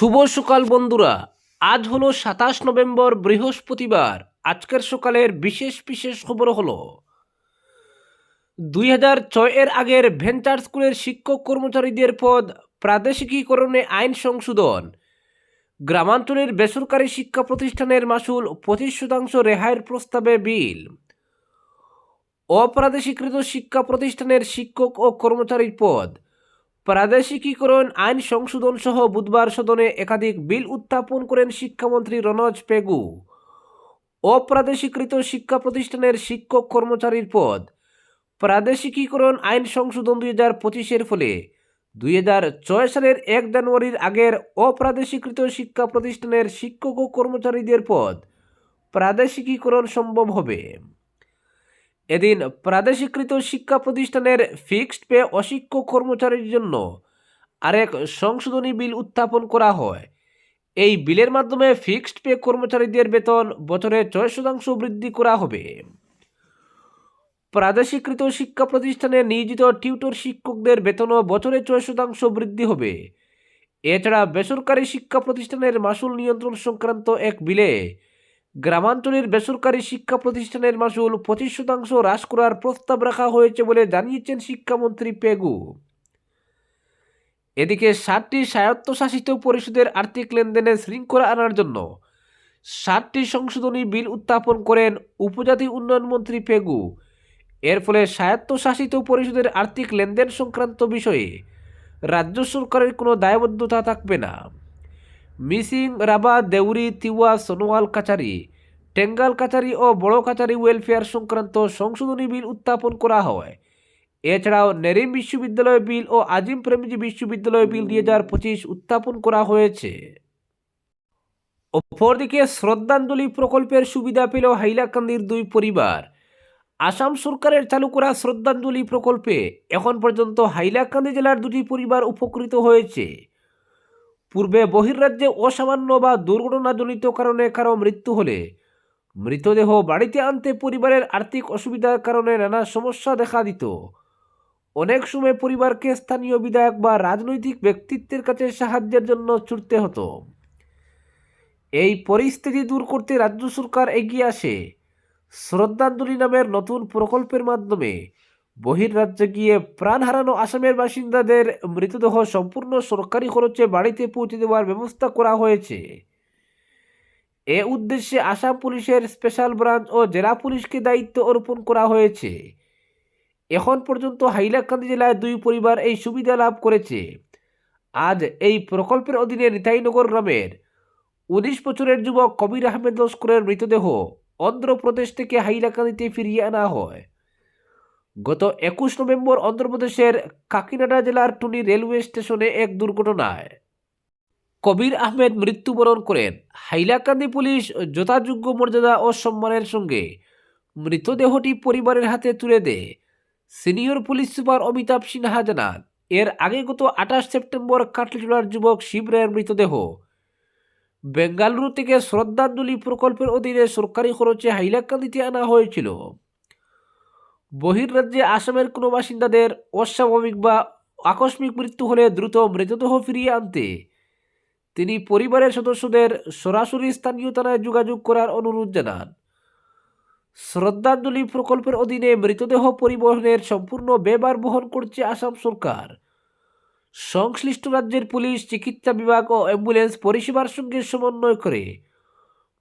শুভ সকাল বন্ধুরা। আজ হলো 27 নভেম্বর, বৃহস্পতিবার। আজকের সকালের বিশেষ বিশেষ খবর হলো 2006 এর আগের ভেঞ্চার স্কুলের শিক্ষক কর্মচারীদের পদ প্রাদেশিকীকরণে আইন সংশোধন, গ্রামাঞ্চলের বেসরকারি শিক্ষা প্রতিষ্ঠানের মাশুল 25% রেহাইয়ের প্রস্তাবে বিল, অপ্রাদেশিকৃত শিক্ষা প্রতিষ্ঠানের শিক্ষক ও কর্মচারীর পদ প্রাদেশিকীকরণ আইন সংশোধন সহ বুধবার সদনে একাধিক বিল উত্থাপন করেন শিক্ষামন্ত্রী রনজ পেগু। অপ্রাদেশিকৃত শিক্ষা প্রতিষ্ঠানের শিক্ষক কর্মচারীর পদ প্রাদেশিকীকরণ আইন সংশোধন 2025-এর ফলে 2006 সালের 1 জানুয়ারির আগের অপ্রাদেশিকৃত শিক্ষা প্রতিষ্ঠানের শিক্ষক ও কর্মচারীদের পদ প্রাদেশিকীকরণ সম্ভব হবে। এদিন প্রাদেশিকৃত শিক্ষা প্রতিষ্ঠানের ফিক্সড পে অশিক্ষক কর্মচারীর জন্য আরেক সংশোধনী বিল উত্থাপন করা হয়। এই বিলের মাধ্যমে ফিক্সড পে কর্মচারীদের বেতন বছরে 6% বৃদ্ধি করা হবে। প্রাদেশিকৃত শিক্ষা প্রতিষ্ঠানে নিয়োজিত টিউটর শিক্ষকদের বেতনও বছরে 6% বৃদ্ধি হবে। এছাড়া বেসরকারি শিক্ষা প্রতিষ্ঠানের মাশুল নিয়ন্ত্রণ সংক্রান্ত এক বিলে গ্রামাঞ্চলের বেসরকারি শিক্ষা প্রতিষ্ঠানের মাশুল 25% হ্রাস করার প্রস্তাব রাখা হয়েছে বলে জানিয়েছেন শিক্ষামন্ত্রী পেগু। এদিকে 7টি স্বায়ত্তশাসিত পরিষদের আর্থিক লেনদেনে শৃঙ্খলা আনার জন্য 7টি সংশোধনী বিল উত্থাপন করেন উপজাতি উন্নয়ন মন্ত্রী পেগু। এর ফলে স্বায়ত্তশাসিত পরিষদের আর্থিক লেনদেন সংক্রান্ত বিষয়ে রাজ্য সরকারের কোনো দায়বদ্ধতা থাকবে না। মিসিং, রাবা, দেউরি, তিওয়া, সোনোয়াল কাচারি, টেঙ্গাল কাচারি ও বড় কাচারি ওয়েলফেয়ার সংক্রান্ত সংশোধনী বিল উত্থাপন করা হয়। এছাড়াও নেরিম বিশ্ববিদ্যালয় বিল ও আজিম প্রেমজি বিশ্ববিদ্যালয় বিল 2025 উত্থাপন করা হয়েছে। অপরদিকে শ্রদ্ধাঞ্জলি প্রকল্পের সুবিধা পেল হাইলাকান্দির 2 পরিবার। আসাম সরকারের চালু করা শ্রদ্ধাঞ্জলি প্রকল্পে এখন পর্যন্ত হাইলাকান্দি জেলার 2টি পরিবার উপকৃত হয়েছে। পূর্বে বহির্রাজ্যে অসামান্য বা দুর্ঘটনাজনিত কারণে কারো মৃত্যু হলে মৃতদেহ বাড়িতে আনতে পরিবারের আর্থিক অসুবিধার কারণে নানা সমস্যা দেখা দিত। অনেক সময় পরিবারকে স্থানীয় বিধায়ক বা রাজনৈতিক ব্যক্তিত্বের কাছে সাহায্যের জন্য ছুটতে হতো। এই পরিস্থিতি দূর করতে রাজ্য সরকার এগিয়ে আসে শ্রদ্ধাঞ্জলি নামের নতুন প্রকল্পের মাধ্যমে বহির্রাজ্যে গিয়ে প্রাণ হারানো আসামের বাসিন্দাদের মৃতদেহ সম্পূর্ণ সরকারি খরচে বাড়িতে পৌঁছে দেওয়ার ব্যবস্থা করা হয়েছে। এ উদ্দেশ্যে আসাম পুলিশের স্পেশাল ব্রাঞ্চ ও জেলা পুলিশকে দায়িত্ব অর্পণ করা হয়েছে। এখন পর্যন্ত হাইলাকান্দি জেলায় 2 পরিবার এই সুবিধা লাভ করেছে। আজ এই প্রকল্পের অধীনে নিতাইনগর গ্রামের 19 বছরের যুবক কবির আহমেদ লস্করের মৃতদেহ অন্ধ্রপ্রদেশ থেকে হাইলাকান্দিতে ফিরিয়ে আনা হয়। গত 21 নভেম্বর অন্ধ্রপ্রদেশের কাকিনাডা জেলার টুনি রেলওয়ে স্টেশনে এক দুর্ঘটনায় কবির আহমেদ মৃত্যুবরণ করেন। হাইলাকান্দি পুলিশ যথাযোগ্য মর্যাদা ও সম্মানের সঙ্গে মৃতদেহটি পরিবারের হাতে তুলে দেয়। Senior police super Amitabh Sinha জানান, এর আগে গত 28 সেপ্টেম্বর কাটলিটোলার যুবক শিব রায়ের মৃতদেহ বেঙ্গালুরু থেকে শ্রদ্ধাঞ্জলি প্রকল্পের অধীনে সরকারি খরচে হাইলাকান্দিতে আনা হয়েছিল। বহির্রাজ্যে আসামের কোনো বাসিন্দাদের অস্বাভাবিক বা আকস্মিক মৃত্যু হলে দ্রুত মৃতদেহ ফিরিয়ে আনতে তিনি পরিবারের সদস্যদের সরাসরি স্থানীয় থানায় যোগাযোগ করার অনুরোধ জানান। শ্রদ্ধাঞ্জলি প্রকল্পের অধীনে মৃতদেহ পরিবহনের সম্পূর্ণ ব্যয়ভার বহন করছে আসাম সরকার। সংশ্লিষ্ট রাজ্যের পুলিশ, চিকিৎসা বিভাগ ও অ্যাম্বুলেন্স পরিষেবার সঙ্গে সমন্বয় করে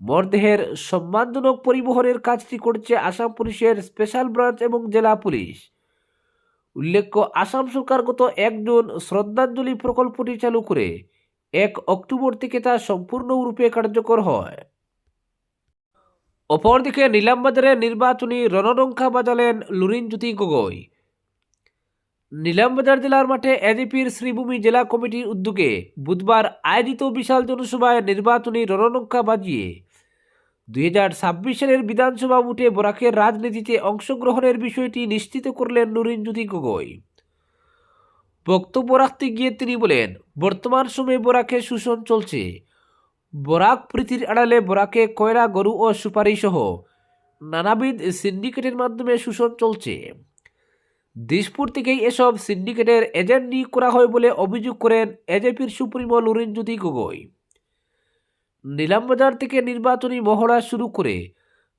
মরদেহের সম্মানজনক পরিবহনের কাজটি করছে আসাম পুলিশের স্পেশাল ব্রাঞ্চ এবং জেলা পুলিশ। উল্লেখ্য, আসাম সরকার গত 1 জুন শ্রদ্ধাঞ্জলি প্রকল্পটি চালু করে 1 অক্টোবর থেকে তা সম্পূর্ণরূপে কার্যকর হয়। অপরদিকে নিলামবাজারে নির্বাচনী রণডঙ্কা বাজালেন লুরিনজ্যোতি গগৈ। নিলামবাজার জেলার মাঠে এজিপির শ্রীভূমি জেলা কমিটির উদ্যোগে বুধবার আয়োজিত বিশাল জনসভায় নির্বাচনী রণডঙ্কা বাজিয়ে 2026 সালের বিধানসভা ভোটে বরাকের রাজনীতিতে অংশগ্রহণের বিষয়টি নিশ্চিত করলেন লুরিনজ্যোতি গগৈ। বক্তব্য রাখতে গিয়ে তিনি বলেন, বর্তমান সময়ে বরাকে শোষণ চলছে। বরাক প্রীতির আড়ালে বরাকে কয়লা, গরু ও সুপারি সহ নানাবিধ সিন্ডিকেটের মাধ্যমে শোষণ চলছে। দিসপুর থেকেই এসব সিন্ডিকেটের এজেন্ট নিয়োগ করা হয় বলে অভিযোগ করেন এজেপির সুপ্রিমো লুরিনজ্যোতি গগৈ। নিলামবাজার থেকে নির্বাচনী মহড়া শুরু করে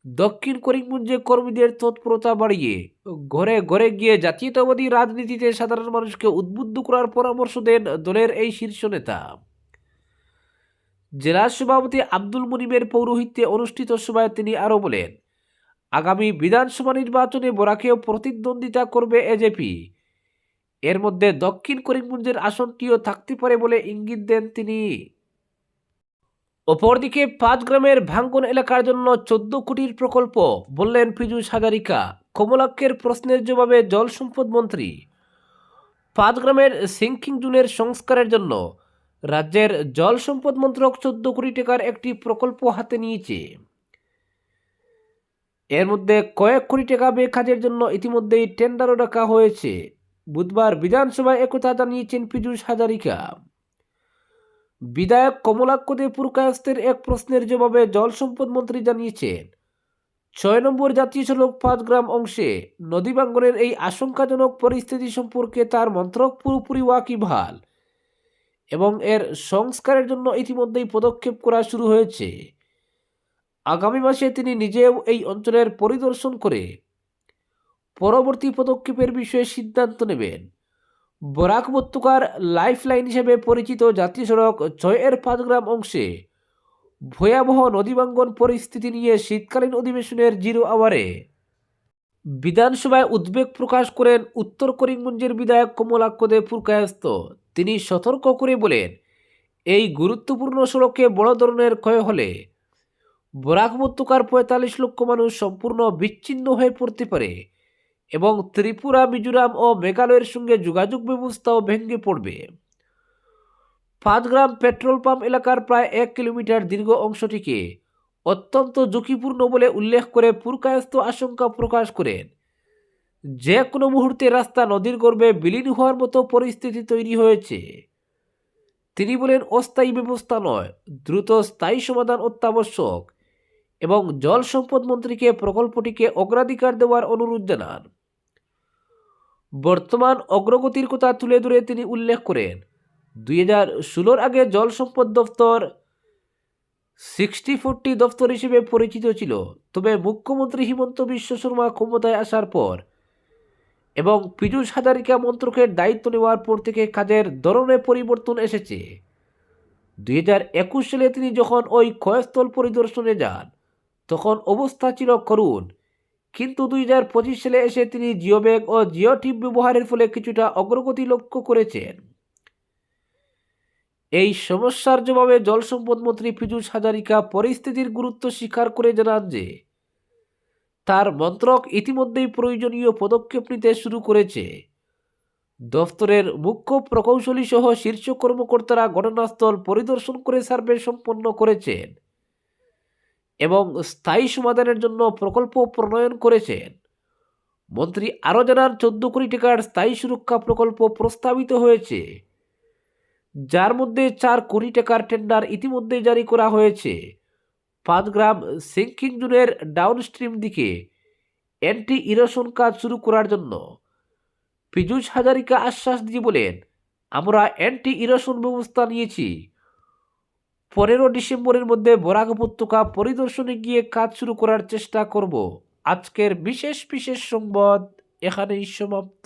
দক্ষিণ করিমগঞ্জে কর্মীদের তৎপরতা বাড়িয়ে ঘরে ঘরে গিয়ে জাতীয়তাবাদী রাজনীতিতে সাধারণ মানুষকে উদ্বুদ্ধ করার পরামর্শ দেন দলের এই শীর্ষ নেতা। জেলা সভাপতি আব্দুল মুনিমের পৌরোহিত্যে অনুষ্ঠিত সভায় তিনি আরও বলেন, আগামী বিধানসভা নির্বাচনে বরাকেও প্রতিদ্বন্দ্বিতা করবে এজেপি। এর মধ্যে দক্ষিণ করিমগঞ্জের আসনটিও থাকতে পারে বলে ইঙ্গিত দেন তিনি। অপরদিকে ৫ গ্রামের ভাঙ্গন এলাকার জন্য ১৪ কোটির প্রকল্প বললেন পীযূষ হাজারিকা। কমলাক্ষের প্রশ্নের জবাবে জল সম্পদ মন্ত্রী। ৫ গ্রামের সিঙ্কিং জোনের সংস্কারের জন্য রাজ্যের জল সম্পদ মন্ত্রক ১৪ কোটি টাকার একটি প্রকল্প হাতে নিয়েছে। এর মধ্যে কয়েক কোটি টাকা ব্যয় কাজের জন্য ইতিমধ্যেই টেন্ডারও ডাকা হয়েছে। বুধবার বিধানসভায় একথা জানিয়েছেন পীযূষ হাজারিকা। বিধায়ক কমলাক্ষ দে পুরকায়স্থের এক প্রশ্নের জবাবে জল সম্পদ মন্ত্রী জানিয়েছেন, ৬ নম্বর জাতীয় সড়ক ৫ গ্রাম অংশে নদী ভাঙ্গনের এই আশঙ্কাজনক পরিস্থিতি সম্পর্কে তার মন্ত্রক পুরোপুরি ওয়াকিবহাল এবং এর সংস্কারের জন্য ইতিমধ্যেই পদক্ষেপ করা শুরু হয়েছে। আগামী মাসে তিনি নিজেও এই অঞ্চলের পরিদর্শন করে পরবর্তী পদক্ষেপের বিষয়ে সিদ্ধান্ত নেবেন। বরাক উপত্যকার লাইফলাইন হিসেবে পরিচিত জাতীয় সড়ক ৬-এর ৫ গ্রাম অংশে ভয়াবহ নদীভাঙ্গন পরিস্থিতি নিয়ে শীতকালীন অধিবেশনের 0 আওয়ারে বিধানসভায় উদ্বেগ প্রকাশ করেন উত্তর করিমগঞ্জের বিধায়ক কমলাক্ষ দে পুরকায়স্থ। তিনি সতর্ক করে বলেন, এই গুরুত্বপূর্ণ সড়কে বড় ধরনের ক্ষয় হলে বরাক উপত্যকার ৪৫ লক্ষ মানুষ সম্পূর্ণ বিচ্ছিন্ন হয়ে পড়তে পারে এবং ত্রিপুরা, মিজোরাম ও মেঘালয়ের সঙ্গে যোগাযোগ ব্যবস্থাও ভেঙে পড়বে। ৫ গ্রাম পেট্রোল পাম্প এলাকার প্রায় ১ কিলোমিটার দীর্ঘ অংশটিকে অত্যন্ত ঝুঁকিপূর্ণ বলে উল্লেখ করে পুরকায়স্থ আশঙ্কা প্রকাশ করেন, যে কোনো মুহূর্তে রাস্তা নদীর গর্ভে বিলীন হওয়ার মতো পরিস্থিতি তৈরি হয়েছে। তিনি বলেন, অস্থায়ী ব্যবস্থা নয়, দ্রুত স্থায়ী সমাধান অত্যাবশ্যক এবং জল সম্পদ মন্ত্রীকে প্রকল্পটিকে অগ্রাধিকার দেওয়ার অনুরোধ জানান। বর্তমান অগ্রগতির কথা তুলে ধরে তিনি উল্লেখ করেন, ২০১৬-র আগে জল সম্পদ দফতর 60-40 দফতর হিসেবে পরিচিত ছিল, তবে মুখ্যমন্ত্রী হিমন্ত বিশ্ব শর্মা ক্ষমতায় আসার পর এবং পীযূষ হাজারিকা মন্ত্রকের দায়িত্ব নেওয়ার পর থেকে কাজের ধরনে পরিবর্তন এসেছে। ২০২১ সালে তিনি যখন ওই ক্ষয়স্থল পরিদর্শনে যান তখন অবস্থা ছিল করুণ, কিন্তু ২০২৫ সালে এসে তিনি জিও ব্যাগ ও জিও টিপ ব্যবহারের ফলে কিছুটা অগ্রগতি লক্ষ্য করেছেন। এই সমস্যার জবাবে জল সম্পদ মন্ত্রী পীযূষ হাজারিকা পরিস্থিতির গুরুত্ব স্বীকার করে জানান যে তার মন্ত্রক ইতিমধ্যেই প্রয়োজনীয় পদক্ষেপ নিতে শুরু করেছে। দফতরের মুখ্য প্রকৌশলী সহ শীর্ষ কর্মকর্তারা ঘটনাস্থল পরিদর্শন করে সার্ভে সম্পন্ন করেছেন এবং স্থায়ী সমাধানের জন্য প্রকল্প প্রণয়ন করেছেন। মন্ত্রী আরও জানান, ১৪ কোটি টাকার স্থায়ী সুরক্ষা প্রকল্প প্রস্তাবিত হয়েছে, যার মধ্যে ৪ কোটি টাকার টেন্ডার ইতিমধ্যে জারি করা হয়েছে। ৫ গ্রাম সিঙ্কিং জোনের ডাউনস্ট্রিম দিকে অ্যান্টি ইরোশন কাজ শুরু করার জন্য পীযূষ হাজারিকা আশ্বাস দিয়ে বলেন, আমরা অ্যান্টি ইরোশন ব্যবস্থা নিয়েছি। ১৫ ডিসেম্বরের মধ্যে বরাক উপত্যকা পরিদর্শনে গিয়ে কাজ শুরু করার চেষ্টা করব। আজকের বিশেষ সংবাদ এখানেই সমাপ্ত।